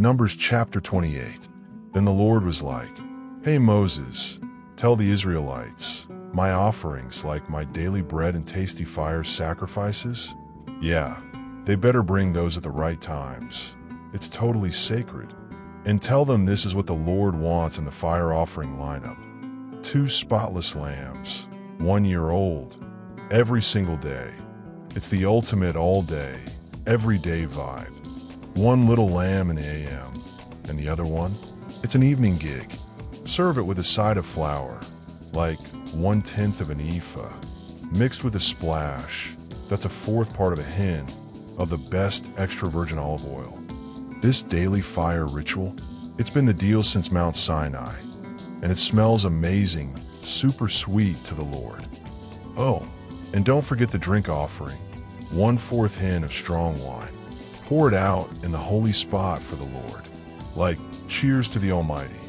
Numbers chapter 28. Then the Lord was like, "Hey Moses, tell the Israelites, my offerings, like my daily bread and tasty fire sacrifices, yeah, they better bring those at the right times. It's totally sacred. And tell them this is what the Lord wants in the fire offering lineup. 2 spotless lambs, 1 year old, every single day. It's the ultimate all-day, everyday vibe. 1 little lamb in the AM, and the other one, it's an evening gig. Serve it with a side of flour, like 1/10 of an ephah, mixed with a splash, that's a 1/4 part of a hin, of the best extra virgin olive oil. This daily fire ritual, it's been the deal since Mount Sinai, and it smells amazing, super sweet to the Lord. Oh, and don't forget the drink offering, 1/4 hin of strong wine. Pour it out in the holy spot for the Lord, like cheers to the Almighty.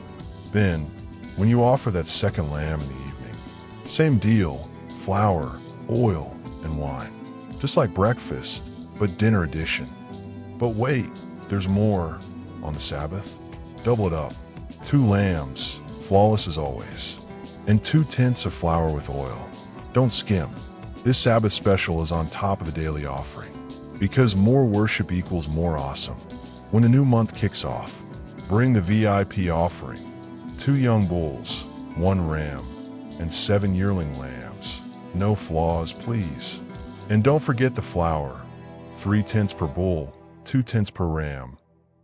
Then, when you offer that second lamb in the evening, same deal, flour, oil, and wine. Just like breakfast, but dinner edition. But wait, there's more. On the Sabbath, double it up. 2 lambs, flawless as always, and 2/10 of flour with oil. Don't skim. This Sabbath special is on top of the daily offering, because more worship equals more awesome. When the new month kicks off, bring the VIP offering, 2 young bulls, 1 ram, and 7 yearling lambs. No flaws, please. And don't forget the flour, 3/10 per bull, 2/10 per ram,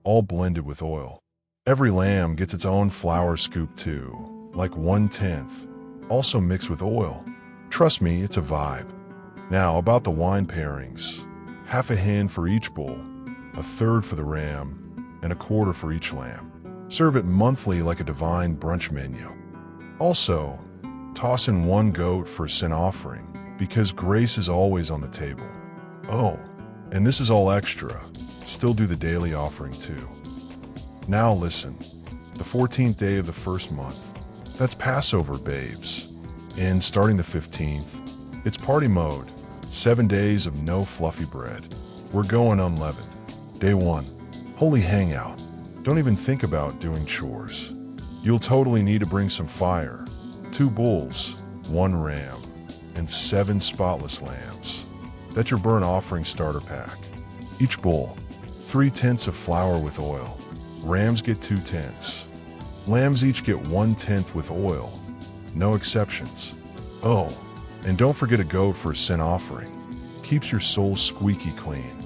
all blended with oil. Every lamb gets its own flour scoop too, like 1/10, also mixed with oil. Trust me, it's a vibe. Now about the wine pairings, 1/2 hin for each bull, 1/3 for the ram, and 1/4 for each lamb. Serve it monthly like a divine brunch menu. Also, toss in 1 goat for a sin offering, because grace is always on the table. Oh, and this is all extra. Still do the daily offering too. Now listen, the 14th day of the first month, that's Passover, babes. And starting the 15th, it's party mode. 7 days of no fluffy bread. We're going unleavened. Day 1, holy hangout. Don't even think about doing chores. You'll totally need to bring some fire. 2 bulls, 1 ram, and 7 spotless lambs. That's your burnt offering starter pack. Each bull, 3/10 of flour with oil. Rams get 2/10. Lambs each get 1/10 with oil. No exceptions. Oh, and don't forget a goat for a sin offering. Keeps your soul squeaky clean.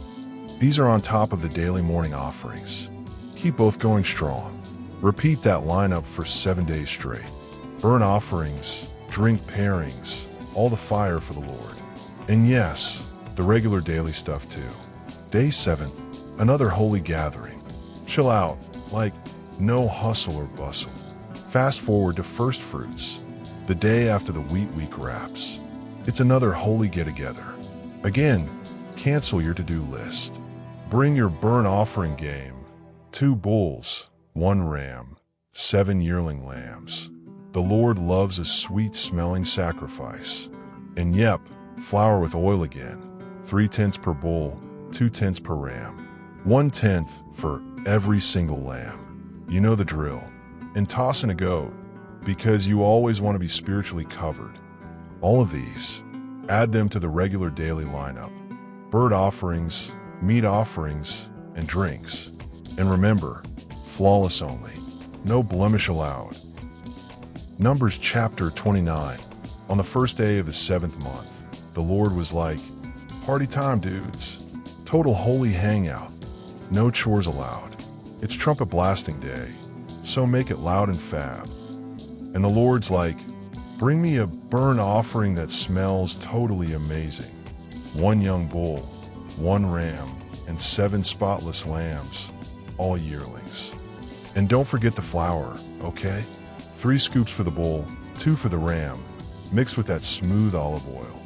These are on top of the daily morning offerings. Keep both going strong. Repeat that lineup for 7 days straight. Burnt offerings, drink pairings, all the fire for the Lord. And yes, the regular daily stuff too. Day 7, another holy gathering. Chill out, like no hustle or bustle. Fast forward to first fruits, the day after the wheat week wraps. It's another holy get-together. Again, cancel your to-do list. Bring your burnt offering game. 2 bulls, 1 ram, 7 yearling lambs. The Lord loves a sweet-smelling sacrifice. And yep, flour with oil again. 3/10 per bull, 2/10 per ram. 1/10 for every single lamb. You know the drill. And toss in a goat, because you always want to be spiritually covered. All of these, add them to the regular daily lineup. Bird offerings, meat offerings, and drinks. And remember, flawless only. No blemish allowed. Numbers chapter 29. On the first day of the 7th month, the Lord was like, "Party time, dudes. Total holy hangout. No chores allowed. It's trumpet blasting day, so make it loud and fab." And the Lord's like, "Bring me a burnt offering that smells totally amazing. 1 young bull, 1 ram, and 7 spotless lambs, all yearlings. And don't forget the flour, okay? 3 scoops for the bull, 2 for the ram, mixed with that smooth olive oil.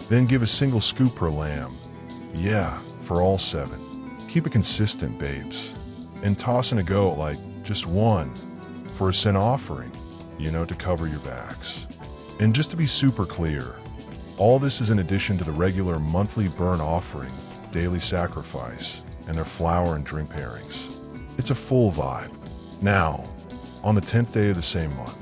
Then give a single scoop per lamb. Yeah, for all 7. Keep it consistent, babes. And toss in a goat, like just 1, for a sin offering, to cover your backs. And just to be super clear, all this is in addition to the regular monthly burnt offering, daily sacrifice, and their flour and drink pairings. It's a full vibe. Now, on the 10th day of the same month,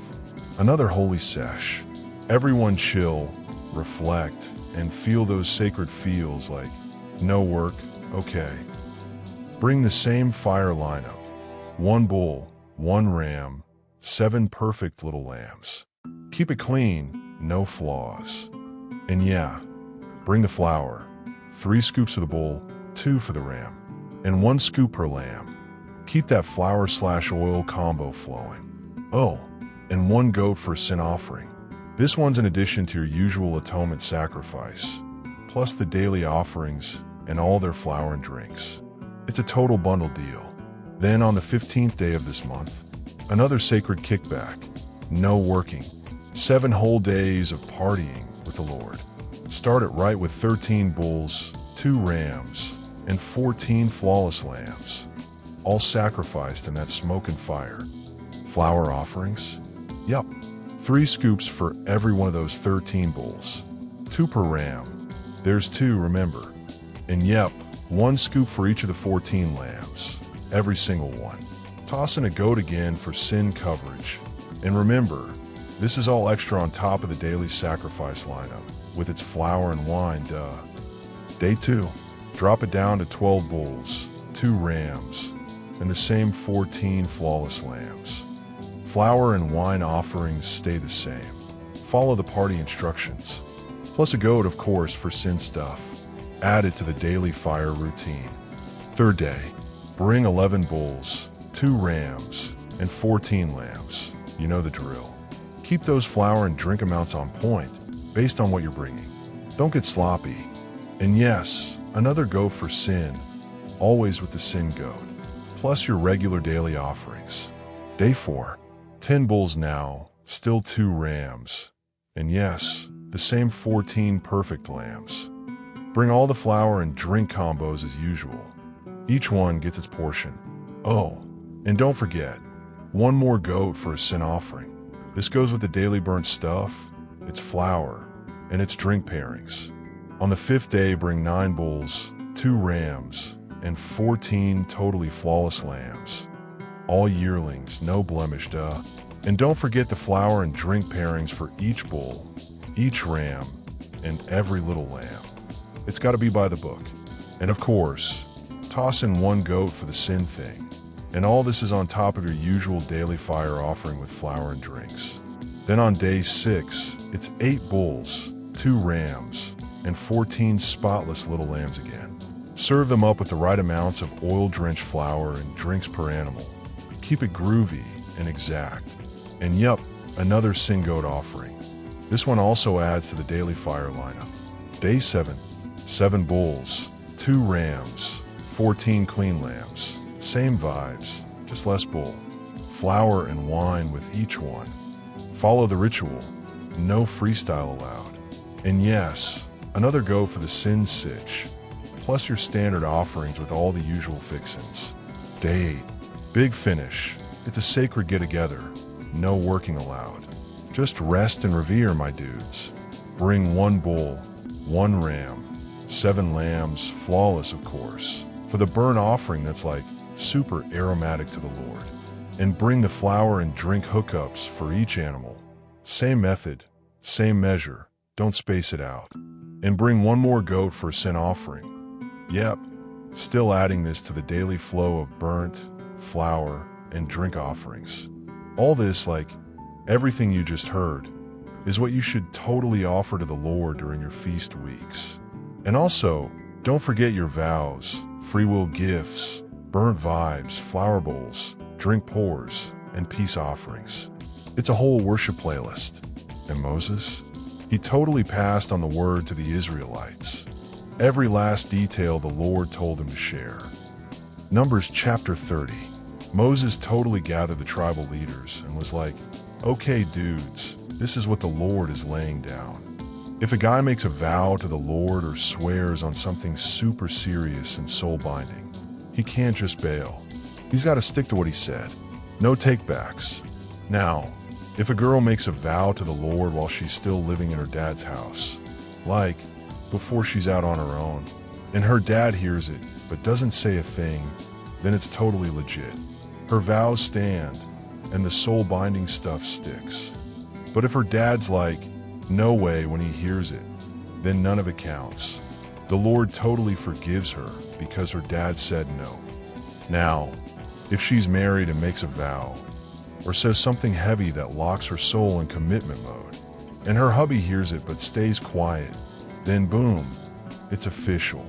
another holy sesh. Everyone chill, reflect, and feel those sacred feels like no work, okay. Bring the same fire lineup. 1 bull, 1 ram, 7 perfect little lambs. Keep it clean, no flaws. And yeah, bring the flour. 3 scoops for the bull, 2 for the ram, and 1 scoop per lamb. Keep that flour/oil combo flowing. Oh, and 1 goat for a sin offering. This one's in addition to your usual atonement sacrifice, plus the daily offerings and all their flour and drinks. It's a total bundle deal. Then on the 15th day of this month, another sacred kickback. No working. 7 whole days of partying with the Lord. Start it right with 13 bulls, 2 rams, and 14 flawless lambs, all sacrificed in that smoke and fire. Flour offerings? Yup. 3 scoops for every one of those 13 bulls. 2 per ram. There's 2, remember. And yep, 1 scoop for each of the 14 lambs. Every single one. Toss in a goat again for sin coverage. And remember, this is all extra on top of the daily sacrifice lineup, with its flour and wine, duh. Day 2, drop it down to 12 bulls, 2 rams, and the same 14 flawless lambs. Flour and wine offerings stay the same. Follow the party instructions. Plus a goat, of course, for sin stuff. Added to the daily fire routine. 3rd day, bring 11 bulls, 2 rams, and 14 lambs. You know the drill. Keep those flour and drink amounts on point, based on what you're bringing. Don't get sloppy. And yes, another goat for sin, always with the sin goat. Plus your regular daily offerings. Day 4, 10 bulls now, still 2 rams. And yes, the same 14 perfect lambs. Bring all the flour and drink combos as usual. Each one gets its portion. Oh, and don't forget, 1 more goat for a sin offering. This goes with the daily burnt stuff, its flour, and its drink pairings. On the 5th day, bring 9 bulls, 2 rams, and 14 totally flawless lambs. All yearlings, no blemish, duh. And don't forget the flour and drink pairings for each bull, each ram, and every little lamb. It's got to be by the book. And of course, toss in 1 goat for the sin thing. And all this is on top of your usual daily fire offering with flour and drinks. Then on day 6, it's 8 bulls, 2 rams, and 14 spotless little lambs again. Serve them up with the right amounts of oil-drenched flour and drinks per animal. Keep it groovy and exact. And yup, another sin goat offering. This one also adds to the daily fire lineup. Day 7, 7 bulls, 2 rams, 14 clean lambs. Same vibes, just less bull. Flour and wine with each one. Follow the ritual. No freestyle allowed. And yes, another goat for the sin sitch. Plus your standard offerings with all the usual fixins. Day 8, big finish. It's a sacred get-together. No working allowed. Just rest and revere, my dudes. Bring 1 bull, 1 ram, 7 lambs, flawless of course, for the burnt offering that's like super aromatic to the Lord. And bring the flour and drink hookups for each animal. Same method, same measure, don't space it out. And bring 1 more goat for a sin offering. Yep, still adding this to the daily flow of burnt, flour, and drink offerings. All this, like everything you just heard, is what you should totally offer to the Lord during your feast weeks. And also, don't forget your vows, free will gifts, burnt vibes, flower bowls, drink pours, and peace offerings. It's a whole worship playlist. And Moses? He totally passed on the word to the Israelites. Every last detail the Lord told him to share. Numbers chapter 30. Moses totally gathered the tribal leaders and was like, okay dudes, this is what the Lord is laying down. If a guy makes a vow to the Lord or swears on something super serious and soul-binding, he can't just bail. He's got to stick to what he said. No takebacks. Now, if a girl makes a vow to the Lord while she's still living in her dad's house, like before she's out on her own, and her dad hears it but doesn't say a thing, then it's totally legit. Her vows stand, and the soul-binding stuff sticks. But if her dad's like, no way when he hears it, then none of it counts. The Lord totally forgives her because her dad said no. Now, if she's married and makes a vow, or says something heavy that locks her soul in commitment mode, and her hubby hears it but stays quiet, then boom, it's official.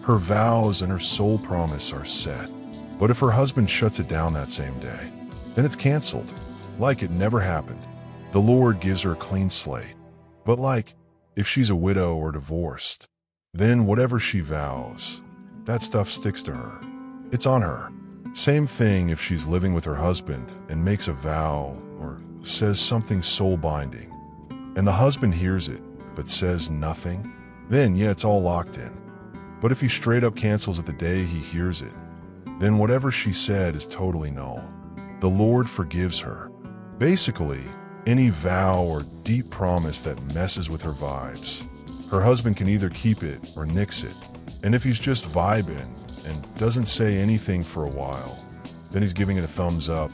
Her vows and her soul promise are set. But if her husband shuts it down that same day, then it's canceled, like it never happened. The Lord gives her a clean slate. But like, if she's a widow or divorced, then whatever she vows, that stuff sticks to her. It's on her. Same thing if she's living with her husband and makes a vow or says something soul-binding, and the husband hears it but says nothing, then yeah, it's all locked in. But if he straight up cancels it the day he hears it, then whatever she said is totally null. The Lord forgives her. Basically, any vow or deep promise that messes with her vibes, her husband can either keep it or nix it. And if he's just vibing and doesn't say anything for a while, then he's giving it a thumbs up.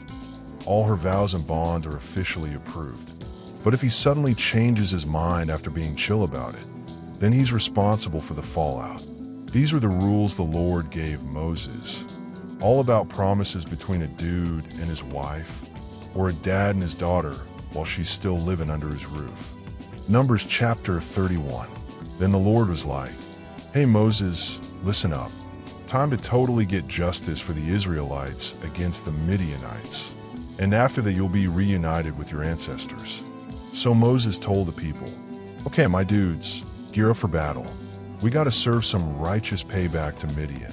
All her vows and bonds are officially approved. But if he suddenly changes his mind after being chill about it, then he's responsible for the fallout. These are the rules the Lord gave Moses, all about promises between a dude and his wife, or a dad and his daughter while she's still living under his roof. Numbers chapter 31. Then the Lord was like, hey Moses, listen up. Time to totally get justice for the Israelites against the Midianites. And after that you'll be reunited with your ancestors. So Moses told the people, okay, my dudes, gear up for battle. We gotta serve some righteous payback to Midian.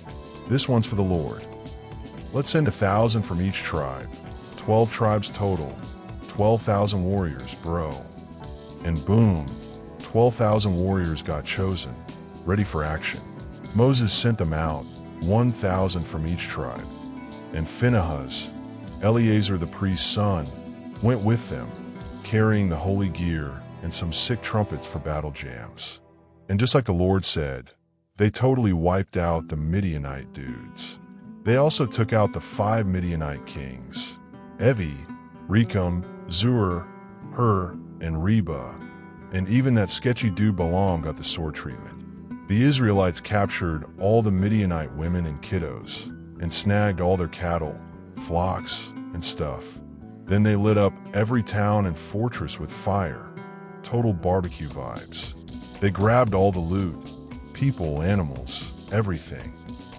This one's for the Lord. Let's send 1,000 from each tribe, 12 tribes total, 12,000 warriors, bro. And boom, 12,000 warriors got chosen, ready for action. Moses sent them out, 1,000 from each tribe. And Phinehas, Eleazar the priest's son, went with them, carrying the holy gear and some sick trumpets for battle jams. And just like the Lord said, they totally wiped out the Midianite dudes. They also took out the 5 Midianite kings, Evi, Rechum, Zur, Hur, and Reba, and even that sketchy dude Balaam got the sword treatment. The Israelites captured all the Midianite women and kiddos, and snagged all their cattle, flocks, and stuff. Then they lit up every town and fortress with fire. Total barbecue vibes. They grabbed all the loot, people, animals, everything.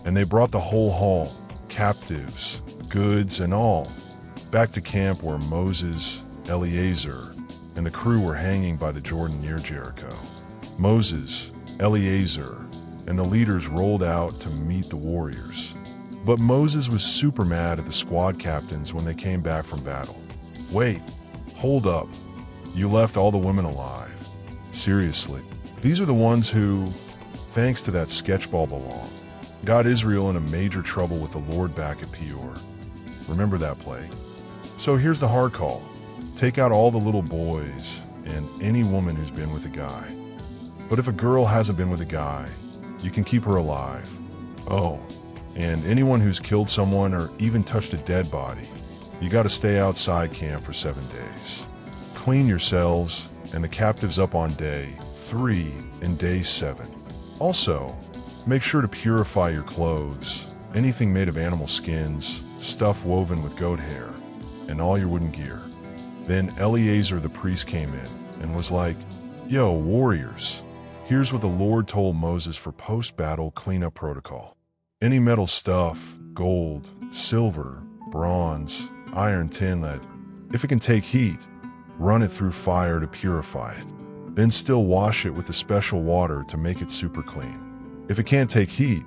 And they brought the whole haul, captives, goods, and all, back to camp where Moses, Eleazar, and the crew were hanging by the Jordan near Jericho. Moses, Eleazar, and the leaders rolled out to meet the warriors. But Moses was super mad at the squad captains when they came back from battle. Wait, hold up. You left all the women alive. Seriously. These are the ones who, thanks to that sketchball Balaam, got Israel in a major trouble with the Lord back at Peor. Remember that plague? So here's the hard call. Take out all the little boys and any woman who's been with a guy. But if a girl hasn't been with a guy, you can keep her alive. Oh, and anyone who's killed someone or even touched a dead body, you gotta stay outside camp for 7 days. Clean yourselves and the captives up on day 3 and day 7. Also, make sure to purify your clothes, anything made of animal skins, stuff woven with goat hair, and all your wooden gear. Then Eleazar the priest came in and was like, yo, warriors, here's what the Lord told Moses for post-battle cleanup protocol. Any metal stuff, gold, silver, bronze, iron, tin, lead, if it can take heat, run it through fire to purify it. Then still wash it with the special water to make it super clean. If it can't take heat,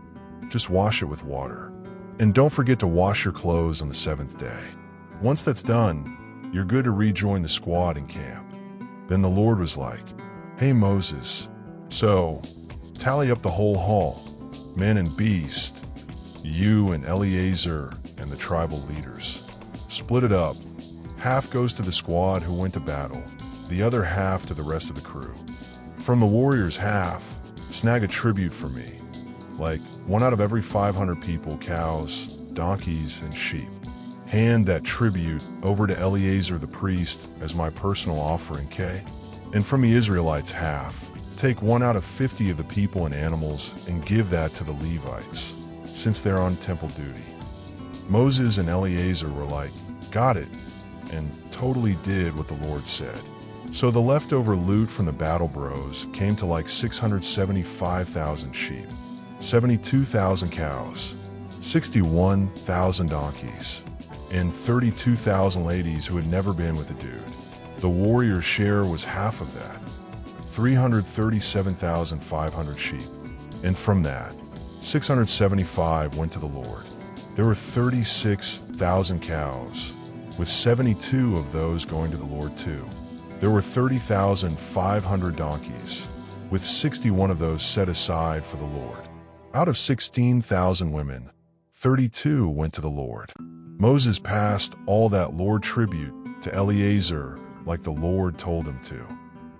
just wash it with water. And don't forget to wash your clothes on the 7th day. Once that's done, you're good to rejoin the squad in camp. Then the Lord was like, hey Moses, so tally up the whole haul, man and beast, you and Eleazar and the tribal leaders. Split it up. Half goes to the squad who went to battle, the other half to the rest of the crew. From the warriors' half, snag a tribute for me, like 1 out of every 500 people, cows, donkeys, and sheep. Hand that tribute over to Eleazar the priest as my personal offering, K. And from the Israelites half, take 1 out of 50 of the people and animals and give that to the Levites, since they're on temple duty. Moses and Eleazar were like, got it, and totally did what the Lord said. So the leftover loot from the battle bros came to like 675,000 sheep, 72,000 cows, 61,000 donkeys, and 32,000 ladies who had never been with a dude. The warrior's share was half of that, 337,500 sheep. And from that, 675 went to the Lord. There were 36,000 cows, with 72 of those going to the Lord too. There were 30,500 donkeys, with 61 of those set aside for the Lord. Out of 16,000 women, 32 went to the Lord. Moses passed all that Lord tribute to Eleazar like the Lord told him to.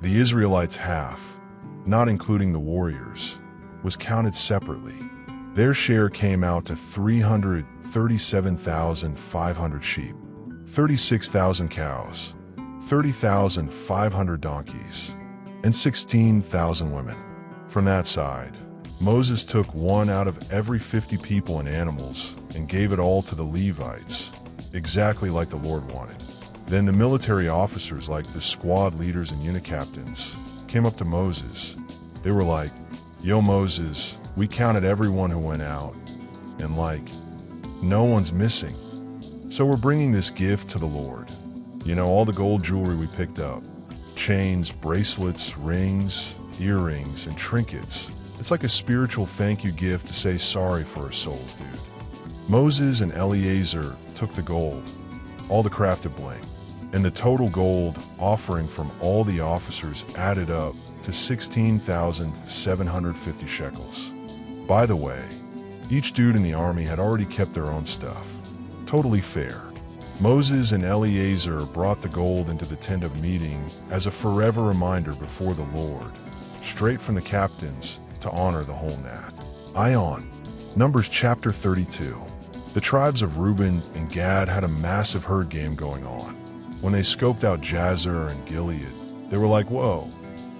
The Israelites' half, not including the warriors, was counted separately. Their share came out to 337,500 sheep, 36,000 cows, 30,500 donkeys, and 16,000 women. From that side, Moses took 1 out of every 50 people and animals and gave it all to the Levites, exactly like the Lord wanted. Then the military officers, like the squad leaders and unit captains, came up to Moses. They were like, yo Moses, we counted everyone who went out, and like, no one's missing. So we're bringing this gift to the Lord. You know, all the gold jewelry we picked up, chains, bracelets, rings, earrings, and trinkets. It's like a spiritual thank you gift to say sorry for our souls, dude. Moses and Eleazar took the gold, all the crafted bling, and the total gold offering from all the officers added up to 16,750 shekels. By the way, each dude in the army had already kept their own stuff. Totally fair. Moses and Eleazar brought the gold into the tent of meeting as a forever reminder before the Lord, straight from the captains to honor the whole nat. Ion. Numbers chapter 32. The tribes of Reuben and Gad had a massive herd game going on. When they scoped out Jazer and Gilead, they were like, whoa,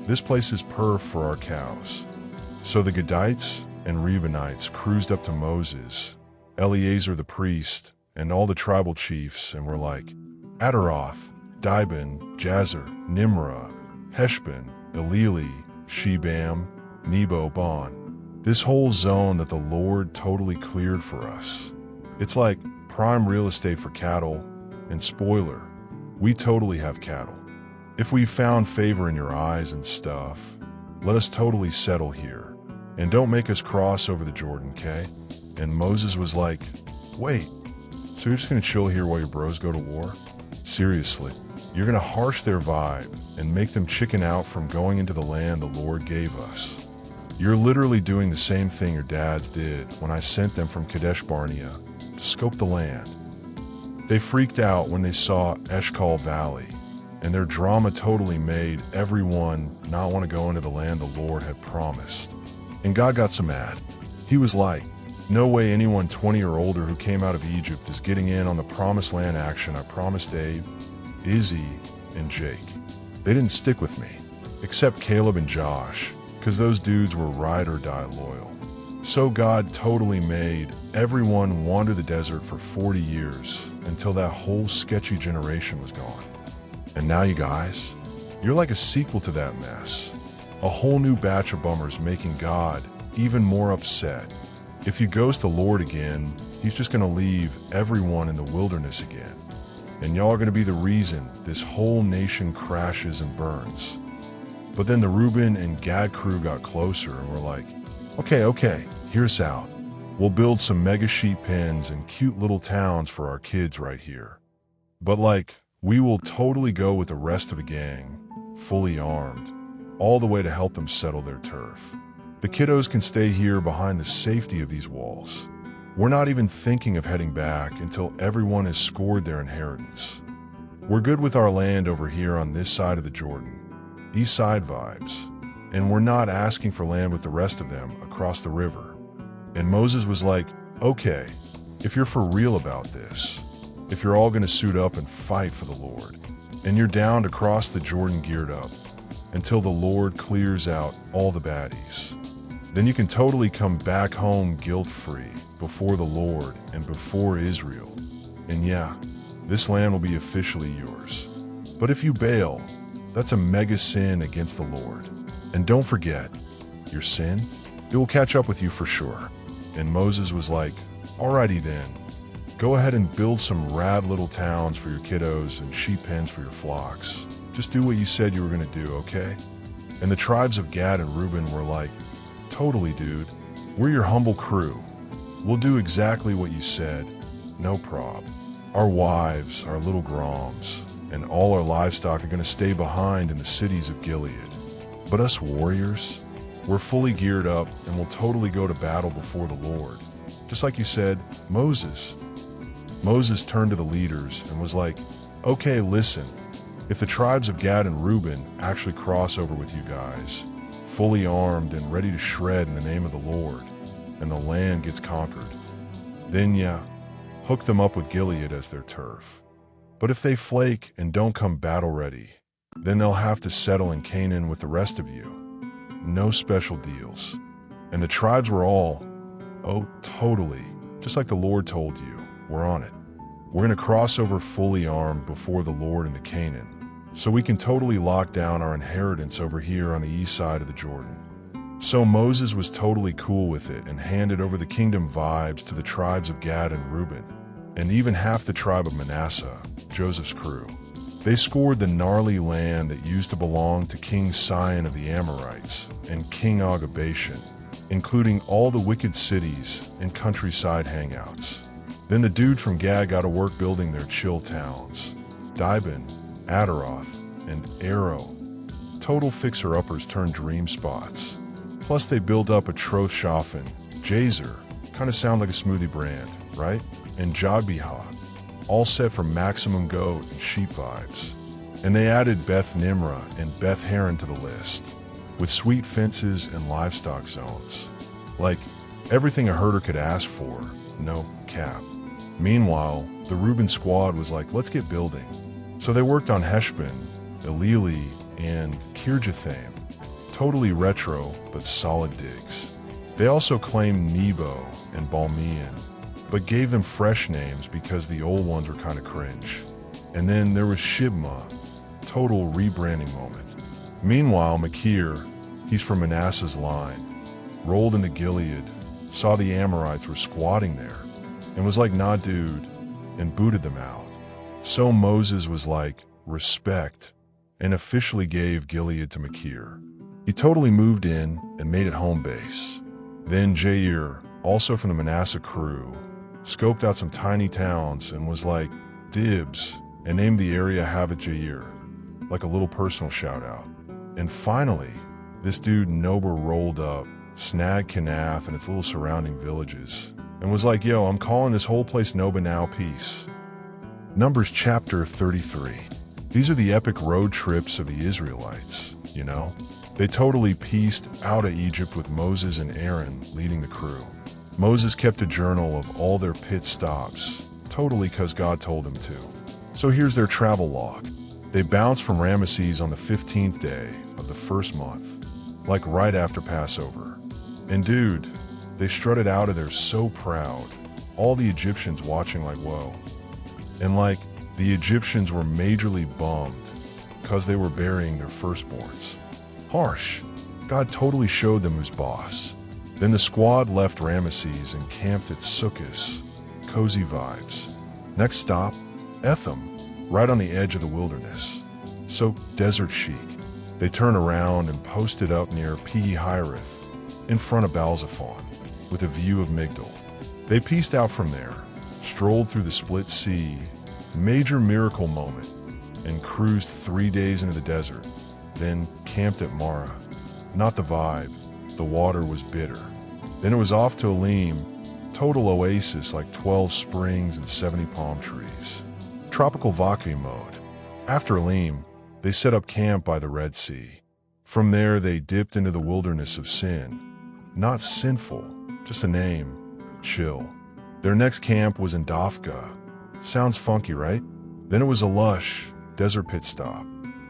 this place is perf for our cows. So the Gadites and Reubenites cruised up to Moses, Eleazar the priest, and all the tribal chiefs, and were like, Adaroth, Dibon, Jazer, Nimrah, Heshbon, Elili, Shebam, Nebo, Bon. This whole zone that the Lord totally cleared for us. It's like prime real estate for cattle, and spoiler, we totally have cattle. If we found favor in your eyes and stuff, let us totally settle here, and don't make us cross over the Jordan, okay? And Moses was like, wait, so you're just gonna chill here while your bros go to war? Seriously, you're gonna harsh their vibe and make them chicken out from going into the land the Lord gave us. You're literally doing the same thing your dads did when I sent them from Kadesh Barnea to scope the land. They freaked out when they saw Eshcol Valley, and their drama totally made everyone not want to go into the land the Lord had promised. And God got so mad. He was like, no way anyone 20 or older who came out of Egypt is getting in on the promised land action I promised Abe, Izzy, and Jake. They didn't stick with me, except Caleb and Josh, because those dudes were ride or die loyal. So God totally made everyone wander the desert for 40 years until that whole sketchy generation was gone. And now you guys, you're like a sequel to that mess. A whole new batch of bummers making God even more upset. If you ghost the Lord again, he's just gonna leave everyone in the wilderness again. And y'all are gonna be the reason this whole nation crashes and burns. But then the Reuben and Gad crew got closer and were like, okay, hear us out. We'll build some mega sheep pens and cute little towns for our kids right here. But like, we will totally go with the rest of the gang, fully armed, all the way to help them settle their turf. The kiddos can stay here behind the safety of these walls. We're not even thinking of heading back until everyone has scored their inheritance. We're good with our land over here on this side of the Jordan, east side vibes, and we're not asking for land with the rest of them across the river. And Moses was like, okay, if you're for real about this, if you're all going to suit up and fight for the Lord, and you're down to cross the Jordan geared up until the Lord clears out all the baddies, then you can totally come back home guilt-free before the Lord and before Israel. And yeah, this land will be officially yours. But if you bail, that's a mega sin against the Lord. And don't forget, your sin, it will catch up with you for sure. And Moses was like, alrighty then, go ahead and build some rad little towns for your kiddos and sheep pens for your flocks. Just do what you said you were going to do, okay? And the tribes of Gad and Reuben were like, totally, dude. We're your humble crew. We'll do exactly what you said. No prob. Our wives, our little groms, and all our livestock are going to stay behind in the cities of Gilead. But us warriors, we're fully geared up and we'll totally go to battle before the Lord. Just like you said, Moses. Moses turned to the leaders and was like, okay, listen, if the tribes of Gad and Reuben actually cross over with you guys, fully armed and ready to shred in the name of the Lord, and the land gets conquered, then yeah, hook them up with Gilead as their turf. But if they flake and don't come battle ready, then they'll have to settle in Canaan with the rest of you. No special deals. And the tribes were all, oh, totally, just like the Lord told you, we're on it. We're going to cross over fully armed before the Lord into Canaan, so we can totally lock down our inheritance over here on the east side of the Jordan. So Moses was totally cool with it and handed over the kingdom vibes to the tribes of Gad and Reuben, and even half the tribe of Manasseh, Joseph's crew. They scored the gnarly land that used to belong to King Sihon of the Amorites and King Og of Bashan, including all the wicked cities and countryside hangouts. Then the dude from Gad got to work building their chill towns, Dibon, Adaroth, and Arrow. Total fixer-uppers turned dream spots. Plus they built up Atroth Shaphan, Jazer, kind of sound like a smoothie brand, right? And Jogbehah, all set for maximum goat and sheep vibes. And they added Beth Nimrah and Beth Haran to the list, with sweet fences and livestock zones. Like, everything a herder could ask for, no cap. Meanwhile, the Reuben squad was like, let's get building. So they worked on Heshbon, Elili, and Kirjathaim. Totally retro, but solid digs. They also claimed Nebo and Balmeon, but gave them fresh names because the old ones were kind of cringe. And then there was Shibma, total rebranding moment. Meanwhile, Machir, he's from Manasseh's line, rolled into Gilead, saw the Amorites were squatting there, and was like, nah dude, and booted them out. So Moses was like, respect, and officially gave Gilead to Machir. He totally moved in and made it home base. Then Jair, also from the Manasseh crew, scoped out some tiny towns and was like, dibs, and named the area Haveth Jair, like a little personal shout out. And finally, this dude Nober rolled up, snagged Kenath and its little surrounding villages, and was like, yo, I'm calling this whole place Noba now, peace. Numbers chapter 33. These are the epic road trips of the Israelites, you know? They totally pieced out of Egypt with Moses and Aaron leading the crew. Moses kept a journal of all their pit stops, totally because God told him to. So here's their travel log. They bounced from Ramesses on the 15th day of the first month, like right after Passover. And dude, they strutted out of there so proud, all the Egyptians watching like, whoa. And like, the Egyptians were majorly bummed because they were burying their firstborns. Harsh. God totally showed them who's boss. Then the squad left Ramesses and camped at Sukkot, cozy vibes. Next stop, Etham, right on the edge of the wilderness. So desert chic. They turned around and posted up near Pi-Hirith, in front of Baal-Zephon, with a view of Migdal. They pieced out from there, strolled through the split sea, major miracle moment, and cruised 3 days into the desert, then camped at Marah. Not the vibe, the water was bitter. Then it was off to Elim, total oasis like 12 springs and 70 palm trees. Tropical vacuum mode. After Elim, they set up camp by the Red Sea. From there they dipped into the wilderness of Sin. Not sinful, just a name, chill. Their next camp was in Dafka. Sounds funky, right? Then it was a lush desert pit stop.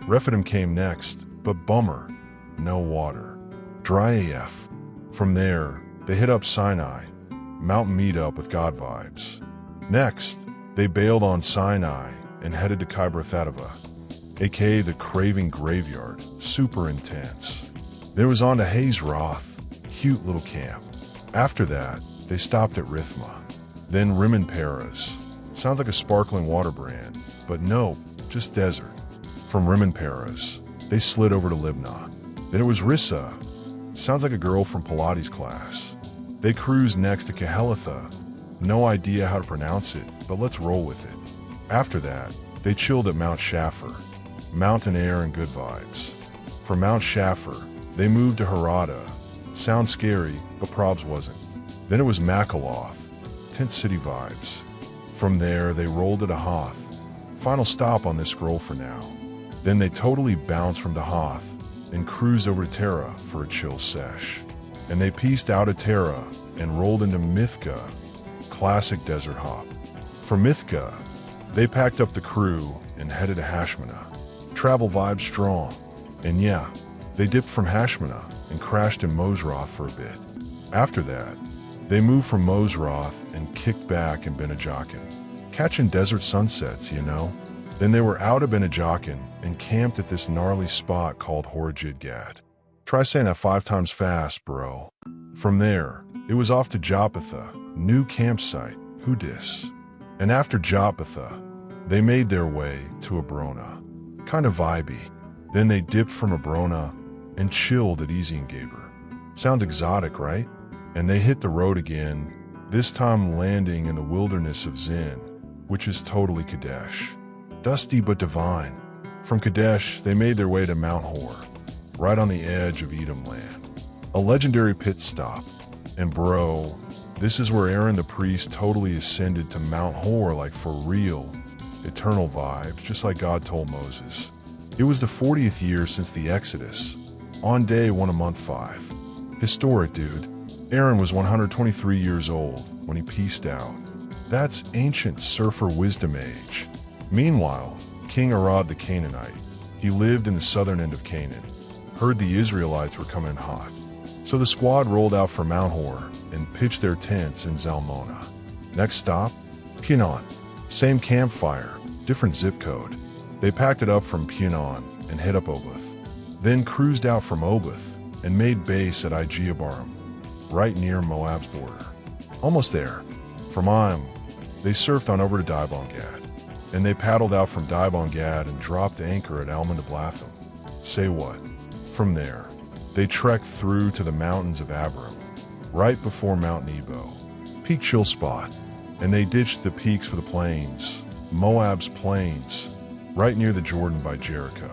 Rephidim came next, but bummer, no water. Dry AF. From there, they hit up Sinai, mountain meetup with God vibes. Next, they bailed on Sinai and headed to Kibroth-Hattaavah, aka the Craving Graveyard, super intense. There was on to Hazeroth, cute little camp. After that, they stopped at Rithma. Then Reuben Paras, sounds like a sparkling water brand, but nope, just desert. From Reuben Paras, they slid over to Libnah. Then it was Rissa, sounds like a girl from Pilates class. They cruised next to Kehelatha, no idea how to pronounce it, but let's roll with it. After that, they chilled at Mount Shaffer, mountain air and good vibes. From Mount Shaffer, they moved to Harada, sounds scary, but probs wasn't. Then it was Makaloth, tent city vibes. From there, they rolled to Dahath, final stop on this scroll for now. Then they totally bounced from Dahath and cruised over to Terra for a chill sesh. And they pieced out of Terra and rolled into Mithka, classic desert hop. From Mithka, they packed up the crew and headed to Hashmanah. Travel vibes strong. And yeah, they dipped from Hashmanah and crashed in Mosroth for a bit. After that, they moved from Mosroth and kicked back in Benajakin, catching desert sunsets, you know. Then they were out of Benajakin and camped at this gnarly spot called Gad. Try saying that 5 times fast, bro. From there, it was off to Jopatha, new campsite, who dis. And after Jopatha, they made their way to Abrona. Kind of vibey. Then they dipped from Abrona and chilled at Eziangaber. Sound exotic, right? And they hit the road again, this time landing in the wilderness of Zin, which is totally Kadesh. Dusty but divine. From Kadesh, they made their way to Mount Hor, right on the edge of Edom land. A legendary pit stop. And bro, this is where Aaron the priest totally ascended to Mount Hor, like for real. Eternal vibes, just like God told Moses. It was the 40th year since the Exodus, on day 1 of month 5. Historic, dude. Aaron was 123 years old when he peaced out. That's ancient surfer wisdom age. Meanwhile, King Arad the Canaanite, he lived in the southern end of Canaan, heard the Israelites were coming hot. So the squad rolled out from Mount Hor and pitched their tents in Zalmona. Next stop, Pinon. Same campfire, different zip code. They packed it up from Pinon and hit up Oboth. Then cruised out from Oboth and made base at Ijeabarim, right near Moab's border. Almost there. From Im, they surfed on over to Dibon Gad, and they paddled out from Dibon Gad and dropped anchor at Almond-Ablatham. Say what? From there, they trekked through to the mountains of Abram, right before Mount Nebo, peak chill spot, and they ditched the peaks for the plains, Moab's plains, right near the Jordan by Jericho.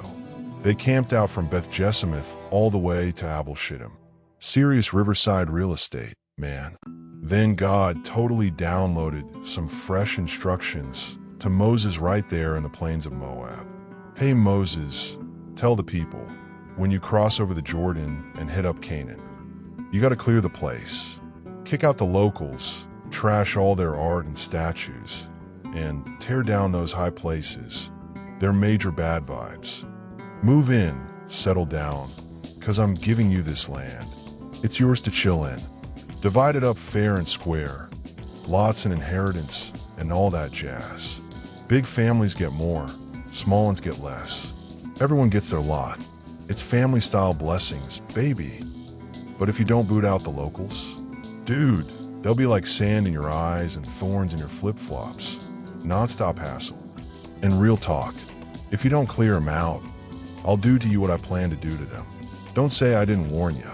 They camped out from Beth Jessamith all the way to Abel Shittim. Serious riverside real estate, man. Then God totally downloaded some fresh instructions to Moses right there in the plains of Moab. Hey Moses, tell the people, when you cross over the Jordan and hit up Canaan, you gotta clear the place, kick out the locals, trash all their art and statues, and tear down those high places. They're major bad vibes. Move in, settle down, 'cause I'm giving you this land. It's yours to chill in. Divide it up fair and square. Lots and inheritance and all that jazz. Big families get more, small ones get less. Everyone gets their lot. It's family-style blessings, baby. But if you don't boot out the locals, dude, they'll be like sand in your eyes and thorns in your flip-flops. Non-stop hassle. And real talk, if you don't clear them out, I'll do to you what I plan to do to them. Don't say I didn't warn you.